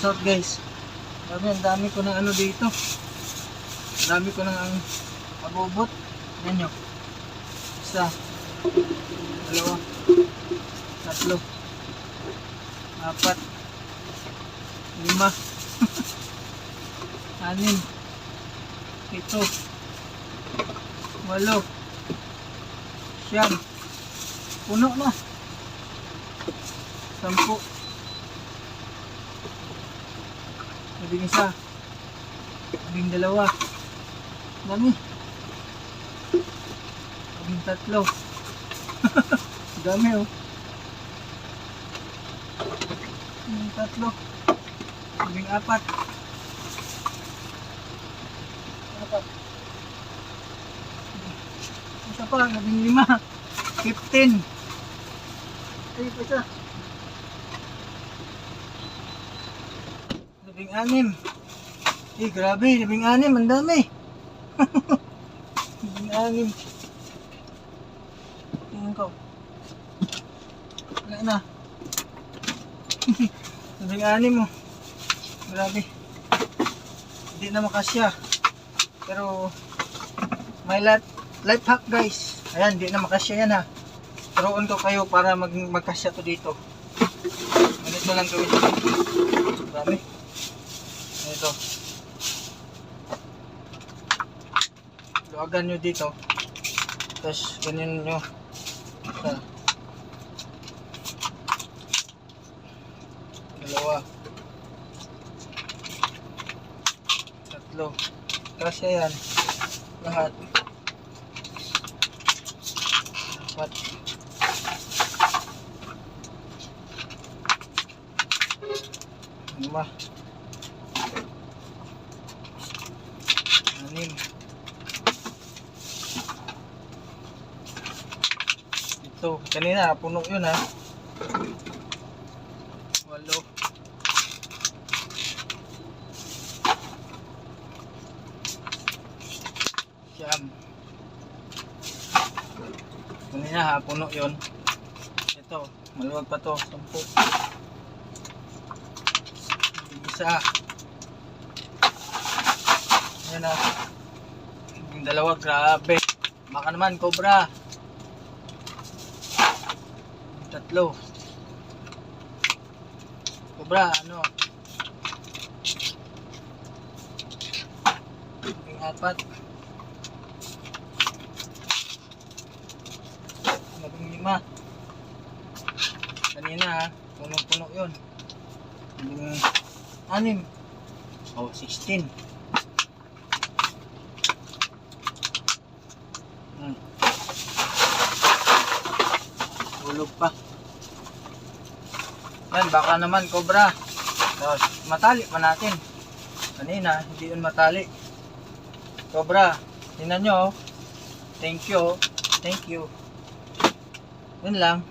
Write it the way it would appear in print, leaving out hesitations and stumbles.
out guys. Ang dami ko ng ano dito. Ang dami ko ng pag-ubot. Yan nyo. Isa. Dalawa. Tatlo. Apat. Lima. Anim. Ito. Walo. Siyam. Puno na. 10. Labing isa. Labing dalawa. Dami. Labing tatlo. Dami oh. Labing tatlo. Labing apat. Isa pa, labing lima. 15. Ay, pa isa. Labing anim. Eh, grabe, labing anim, ang dami. Labing anim. Tingnan ko. Wala na. Labing anim mo. Grabe. Hindi na makasya. Pero, may life hack guys. Ayan, hindi na makasya yan ha. Turuan ko kayo para magkasya to dito. Ganito lang gawin. Grabe. Ito. Luwagan nyo dito. Tapos ganyan nyo. Isa. Dalawa. Tatlo. Kasya yan. Lahat. Apat. Lima. 6. Ito, kanina puno yun ha. 8. 9. Kanina ha, puno yun. Ito, maluwag pa to. 10. Isa. Ayan ha. Yung dalawa, grabe. Baka naman, cobra. 3. Cobra, ano? 4. 5. Kanina ha, punong-puno yun. 6. Oh, 16. Hulog pa. Yan, baka naman cobra. Tapos, matali pa natin. Kanina, hindi yun matali. Cobra, tingnan nyo. Thank you. Thank you. Yun lang.